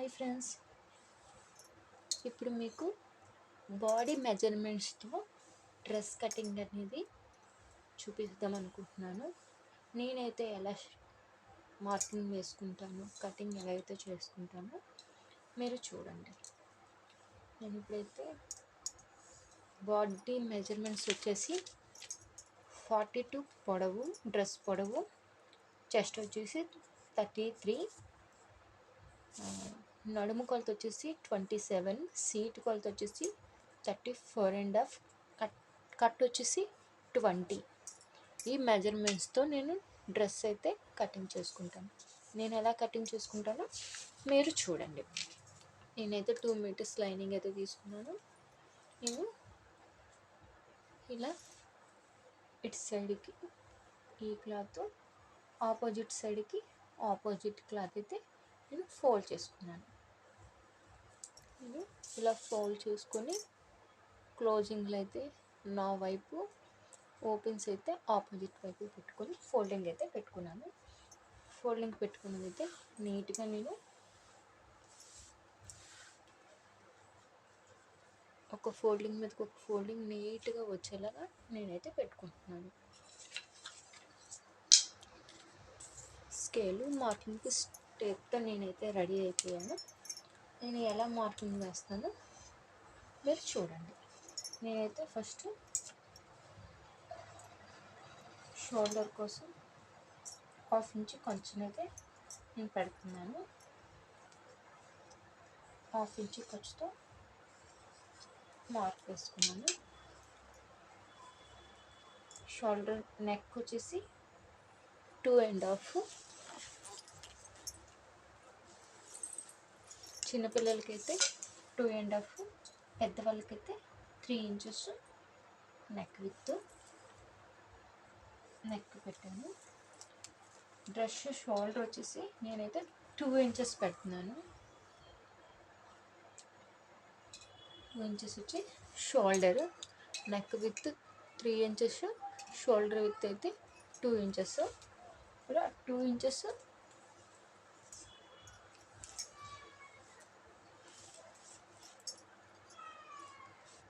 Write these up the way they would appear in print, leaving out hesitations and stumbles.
Hi friends, ఇప్పుడు మీకు body మెజర్మెంట్స్తో dress cutting అనేది చూపిద్దాం అనుకుంటున్నాను. నేనైతే ఎలా మార్కింగ్ వేసుకుంటాను, కటింగ్ ఎలా అయితే చేసుకుంటానో మీరు చూడండి. నేను ఇప్పుడైతే బాడీ మెజర్మెంట్స్ వచ్చేసి 42 పొడవు, డ్రెస్ పొడవు, చెస్ట్ వచ్చేసి 33, నడుము కొలత వచ్చేసి 27, సీట్ కొలత వచ్చేసి 34.5, కట్ వచ్చేసి 20. ఈ మెజర్మెంట్స్తో నేను డ్రెస్ అయితే కటింగ్ చేసుకుంటాను. నేను ఎలా కటింగ్ చేసుకుంటానో మీరు చూడండి. నేనైతే 2 మీటర్స్ లైనింగ్ అయితే తీసుకున్నాను. నేను ఇలా ఇటు సైడ్కి ఈ క్లాత్, ఆపోజిట్ సైడ్కి ఆపోజిట్ క్లాత్ అయితే నేను ఫోల్డ్ చేసుకున్నాను. నేను ఇలా ఫోల్డ్ చేసుకొని క్లోజింగ్లో అయితే నా వైపు, ఓపెన్స్ అయితే ఆపోజిట్ వైపు పెట్టుకొని ఫోల్డింగ్ అయితే పెట్టుకున్నాను. ఫోల్డింగ్ పెట్టుకున్నది అయితే నీట్గా నేను ఒక ఫోల్డింగ్ మీదకి ఒక ఫోల్డింగ్ నీట్గా వచ్చేలాగా నేనైతే పెట్టుకుంటున్నాను. స్కేలు మార్కింగ్ స్టేప్తో నేనైతే రెడీ అయిపోయాను. నేను ఎలా మార్కింగ్ వేస్తానో మీరు చూడండి. నేనైతే ఫస్ట్ షోల్డర్ కోసం 1/2 ఇంచ్ కొంచెం అయితే నేను పెడుతున్నాను. 1/2 ఇంచ్ ఖర్చుతో మార్క్ వేసుకున్నాను. షోల్డర్ నెక్ వచ్చేసి 2.5. చిన్నపిల్లలకైతే 2.5, పెద్దవాళ్ళకైతే 3 ఇంచెస్ నెక్ విత్ నెక్ పెట్టాను. డ్రెస్ షోల్డర్ వచ్చేసి నేనైతే 2 ఇంచెస్ పెడుతున్నాను. 2 ఇంచెస్ వచ్చి shoulder, neck with 3 inches, shoulder with అయితే 2 ఇంచెస్. ఇలా 2 ఇంచెస్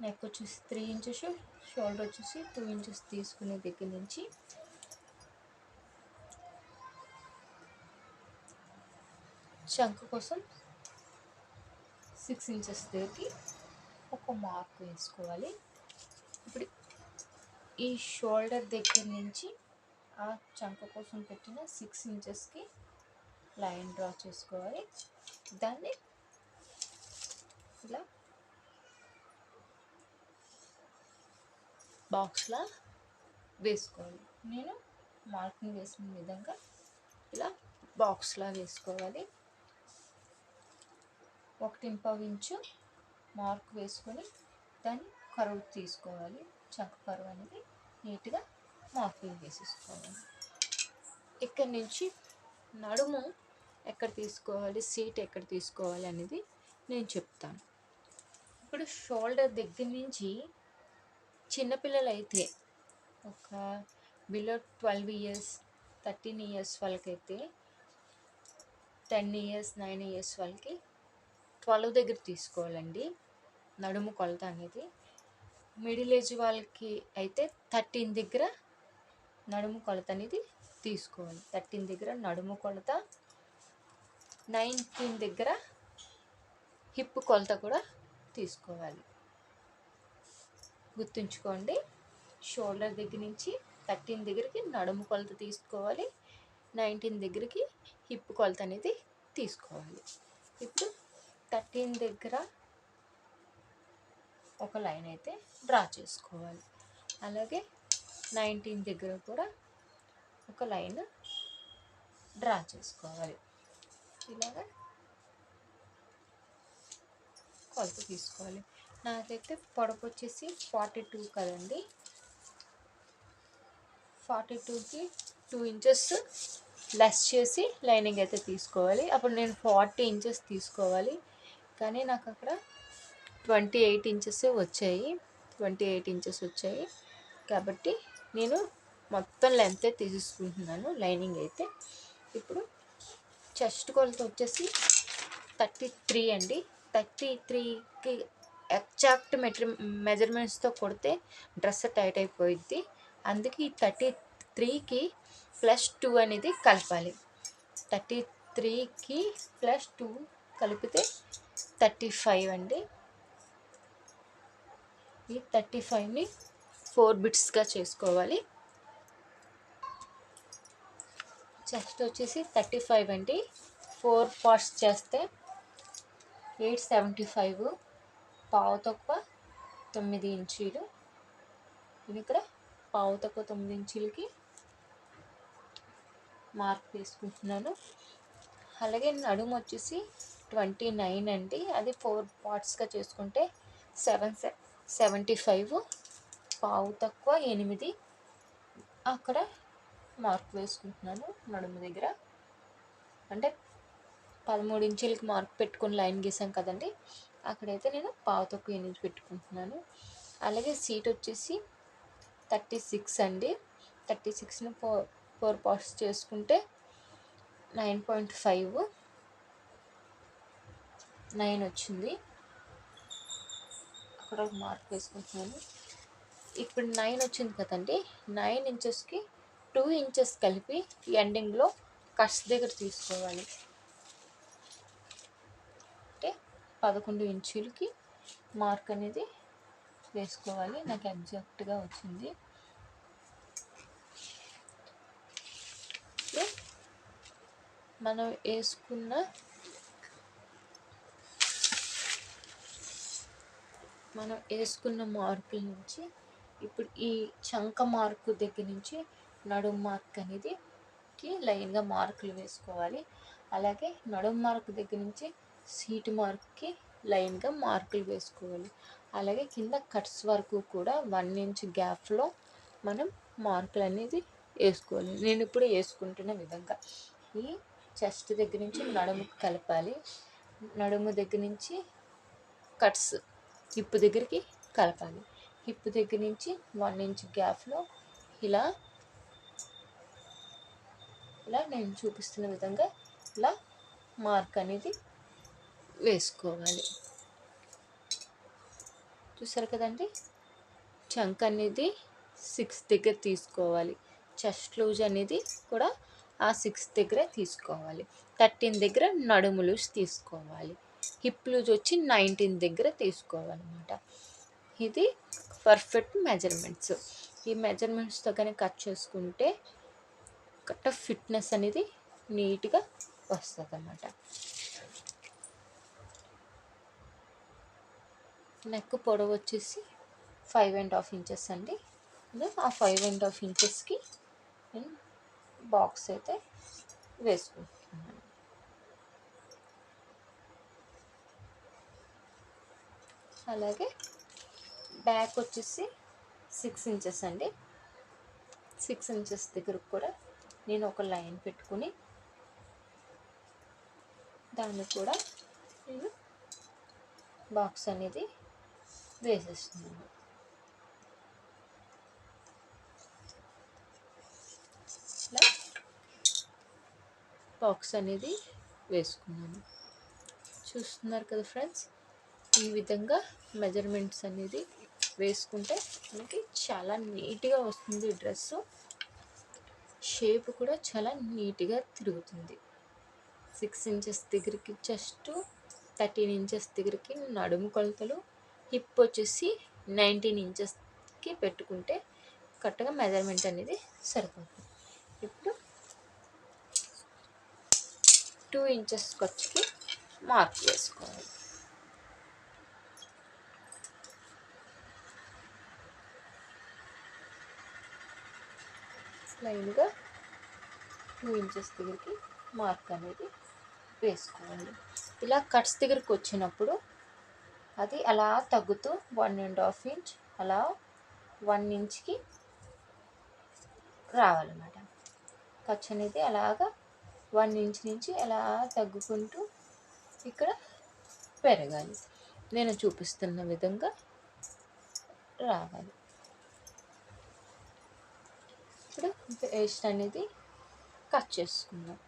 నెక్ వచ్చేసి 3 ఇంచెస్, షోల్డర్ వచ్చేసి 2 ఇంచెస్ తీసుకునే దగ్గర నుంచి చంక కోసం 6 ఇంచెస్ దగ్గరికి ఒక మార్క్ వేసుకోవాలి. ఇప్పుడు ఈ షోల్డర్ దగ్గర నుంచి ఆ చంక కోసం పెట్టిన 6 ఇంచెస్కి లైన్ డ్రా చేసుకోవాలి. దాన్ని ఇలా బాక్స్లా వేసుకోవాలి. నేను మార్కింగ్ వేసిన విధంగా ఇలా బాక్స్లా వేసుకోవాలి. 1.5 ఇంచు మార్క్ వేసుకొని దాన్ని కరువు తీసుకోవాలి. చంక కరువు అనేది నీట్గా మార్కింగ్ వేసేసుకోవాలి. ఇక్కడి నుంచి నడుము ఎక్కడ తీసుకోవాలి, సీట్ ఎక్కడ తీసుకోవాలి అనేది నేను చెప్తాను. ఇప్పుడు షోల్డర్ దగ్గర నుంచి చిన్నపిల్లలు అయితే ఒక బిలో 12 ఇయర్స్ 13 ఇయర్స్ వాళ్ళకైతే 10 ఇయర్స్ 9 ఇయర్స్ వాళ్ళకి 12 దగ్గర తీసుకోవాలండి నడుము కొలత అనేది. మిడిల్ ఏజ్ వాళ్ళకి అయితే 13 దగ్గర నడుము కొలత అనేది తీసుకోవాలి. 13 దగ్గర నడుము కొలత, 19 దగ్గర హిప్ కొలత కూడా తీసుకోవాలి. గుర్తుంచుకోండి, షోల్డర్ దగ్గర నుంచి 13 దగ్గరికి నడుము కొలత తీసుకోవాలి, 19 దగ్గరికి హిప్ కొలత అనేది తీసుకోవాలి. ఇప్పుడు 13 దగ్గర ఒక లైన్ అయితే డ్రా చేసుకోవాలి. అలాగే 19 దగ్గర కూడా ఒక లైన్ డ్రా చేసుకోవాలి. ఇలాగా కొలత తీసుకోవాలి. నాకైతే పొడవు వచ్చేసి 42 కదండి. 42కి 2 ఇంచెస్ లెస్ చేసి లైనింగ్ అయితే తీసుకోవాలి. అప్పుడు నేను 40 ఇంచెస్ తీసుకోవాలి. కానీ నాకు అక్కడ 28 ఇంచెస్ వచ్చాయి. 28 ఇంచెస్ వచ్చాయి కాబట్టి నేను మొత్తం లెంత్ తీసుకుంటున్నాను లైనింగ్ అయితే. ఇప్పుడు చెస్ట్ కొలత వచ్చేసి 33 అండి. 33కి ఎగ్జాక్ట్ మెజర్మెంట్స్తో కొడితే డ్రెస్ టైట్ అయిపోయిద్ది. అందుకే ఈ 33కి +2 అనేది కలపాలి. 33కి +2 కలిపితే 35 అండి. ఈ 35ని 4 బిట్స్గా చేసుకోవాలి. చెస్ట్ వచ్చేసి 35 అండి. 4 పార్ట్స్ చేస్తే 875, పావు తక్కువ 9 ఇంచీలు. నేను ఇక్కడ పావు తక్కువ 9 ఇంచీలకి మార్క్ వేసుకుంటున్నాను. అలాగే నడుము వచ్చేసి 29 అండి. అది 4 పార్ట్స్గా చేసుకుంటే 775, పావు తక్కువ 8 అక్కడ మార్క్ వేసుకుంటున్నాను. నడుము దగ్గర అంటే 13 ఇంచీలకి మార్క్ పెట్టుకొని లైన్ గీసాం కదండి, అక్కడైతే నేను పావు తక్కువ 8 పెట్టుకుంటున్నాను. అలాగే సీట్ వచ్చేసి 36 అండి. 36ని 4 పార్ట్స్ చేసుకుంటే 9.5, 9 వచ్చింది. అక్కడ ఒక మార్క్ వేసుకుంటున్నాను. ఇప్పుడు 9 వచ్చింది కదండి, 9 ఇంచెస్కి 2 ఇంచెస్ కలిపి ఎండింగ్లో కట్స్ దగ్గర తీసుకోవాలి. అంటే 11 ఇంచులకి మార్క్ అనేది వేసుకోవాలి. నాకు ఎగ్జాక్ట్గా వచ్చింది. మనం వేసుకున్న మార్కుల నుంచి ఇప్పుడు ఈ చంక మార్కు దగ్గర నుంచి నడుము మార్క్ అనేది లైన్గా మార్కులు వేసుకోవాలి. అలాగే నడుము మార్క్ దగ్గర నుంచి సీటు మార్క్కి లైన్గా మార్కులు వేసుకోవాలి. అలాగే కింద కట్స్ వరకు కూడా 1 ఇంచ్ గ్యాప్లో మనం మార్కులు అనేది వేసుకోవాలి. నేను ఇప్పుడు వేసుకుంటున్న విధంగా ఈ చెస్ట్ దగ్గర నుంచి నడుముకి కలపాలి. నడుము దగ్గర నుంచి కట్స్ హిప్ దగ్గరికి కలపాలి. హిప్ దగ్గర నుంచి 1 ఇంచ్ గ్యాప్లో ఇలా నేను చూపిస్తున్న విధంగా ఇలా మార్క్ అనేది వేసుకోవాలి. చూసారు కదండి, చంక్ అనేది 6 దగ్గర తీసుకోవాలి. చెస్ట్ లూజ్ అనేది కూడా ఆ 6 దగ్గర తీసుకోవాలి. 13 దగ్గర నడుము లూజ్ తీసుకోవాలి. హిప్ లూజ్ వచ్చి 19 దగ్గర తీసుకోవాలన్నమాట. ఇది పర్ఫెక్ట్ మెజర్మెంట్స్. ఈ మెజర్మెంట్స్తో కానీ కట్ చేసుకుంటే కరెక్ట్ ఫిట్నెస్ అనేది నీట్గా వస్తుంది అన్నమాట. నెక్ పొడవు వచ్చేసి 5.5 ఇంచెస్ అండి. ఆ 5.5 ఇంచెస్కి నేను బాక్స్ అయితే వేసుకుంటున్నాను. అలాగే బ్యాక్ వచ్చేసి 6 ఇంచెస్ అండి. 6 ఇంచెస్ దగ్గర కూడా నేను ఒక లైన్ పెట్టుకుని దాన్ని కూడా నేను బాక్స్ అనేది వేసేస్తున్నాను. ఇలా బాక్స్ అనేది వేసుకున్నాను. చూస్తున్నారు కదా ఫ్రెండ్స్, ఈ విధంగా మెజర్మెంట్స్ అనేది వేసుకుంటే మనకి చాలా నీట్గా వస్తుంది. డ్రెస్సు షేప్ కూడా చాలా నీట్గా తిరుగుతుంది. 6 ఇంచెస్ దగ్గరికి చెస్ట్, 13 ఇంచెస్ దగ్గరికి నడుము కొలతలు, హిప్ వచ్చేసి 19 ఇంచెస్కి పెట్టుకుంటే కరెక్ట్గా మెజర్మెంట్ అనేది సరిపోతుంది. ఇప్పుడు 2 ఇంచెస్ ఖర్చుకి మార్క్ వేసుకోవాలి. లైన్గా 2 ఇంచెస్ దగ్గరికి మార్క్ అనేది వేసుకోవాలి. ఇలా కట్స్ దగ్గరికి వచ్చినప్పుడు అది అలా తగ్గుతూ 1.5 ఇంచ్ అలా 1 ఇంచ్కి రావాలన్నమాట. ఖర్చు అనేది అలాగా 1 ఇంచ్ నుంచి అలా తగ్గుకుంటూ ఇక్కడ పెరగాలి. నేను చూపిస్తున్న విధంగా రావాలి. ఇప్పుడు వేస్ట్ అనేది కట్ చేసుకుందాం.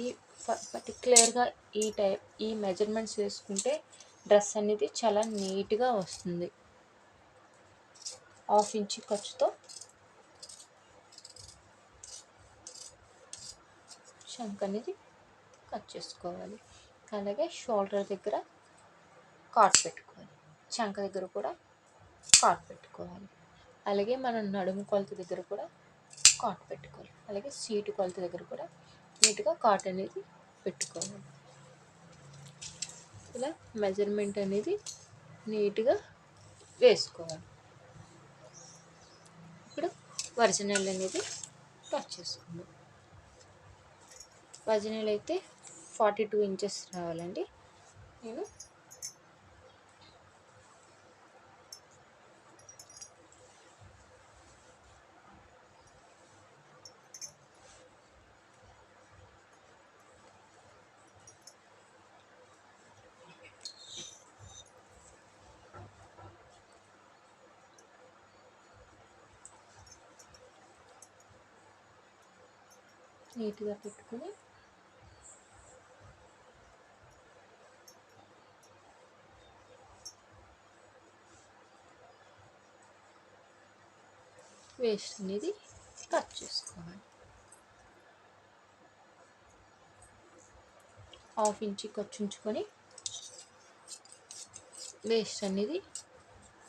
ఈ పర్టిక్యులర్గా ఈ మెజర్మెంట్స్ వేసుకుంటే డ్రెస్ అనేది చాలా నీట్గా వస్తుంది. 1/2 ఇంచ్ ఖర్చుతో చంక్ అనేది కట్ చేసుకోవాలి. అలాగే షోల్డర్ దగ్గర కాట్ పెట్టుకోవాలి, చంక దగ్గర కూడా కాట్ పెట్టుకోవాలి. అలాగే మనం నడుము కొలత దగ్గర కూడా కాట్ పెట్టుకోవాలి. అలాగే సీటు కొలత దగ్గర కూడా నీట్గా కాట్ అనేది పెట్టుకోవాలి. ఇలా మెజర్మెంట్ అనేది నీట్గా వేసుకోవాలి. ఇప్పుడు ఒరిజినల్ అనేది కట్ చేసుకుందాం. ఒరిజినల్ అయితే 42 ఇంచెస్ రావాలండి. నేను నీట్గా పెట్టుకుని వేస్ట్ అనేది కట్ చేసుకోవాలి. 1/2 ఇంచ్ ఖర్చు ఉంచుకొని వేస్ట్ అనేది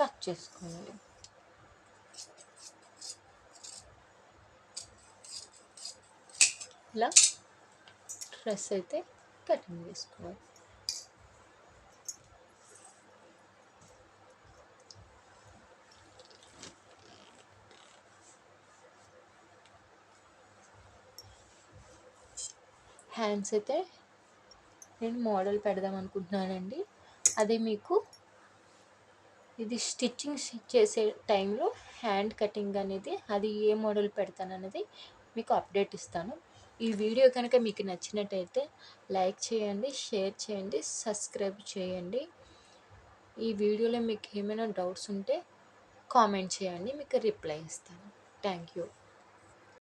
కట్ చేసుకోవాలి. ఇలా డ్రెస్ అయితే కటింగ్ చేసుకోవాలి. హ్యాండ్స్ అయితే నేను మోడల్ పెడదాం అనుకుంటున్నానండి. అది మీకు ఇది స్టిచ్చింగ్ చేసే టైంలో హ్యాండ్ కటింగ్ అనేది అది ఏ మోడల్ పెడతాను అనేది మీకు అప్డేట్ ఇస్తాను. ఈ వీడియో కనుక మీకు నచ్చినట్టయితే లైక్ చేయండి, షేర్ చేయండి, సబ్స్క్రైబ్ చేయండి. ఈ వీడియోలో మీకు ఏమైనా డౌట్స్ ఉంటే కామెంట్ చేయండి, మీకు రిప్లై ఇస్తాను. Thank you.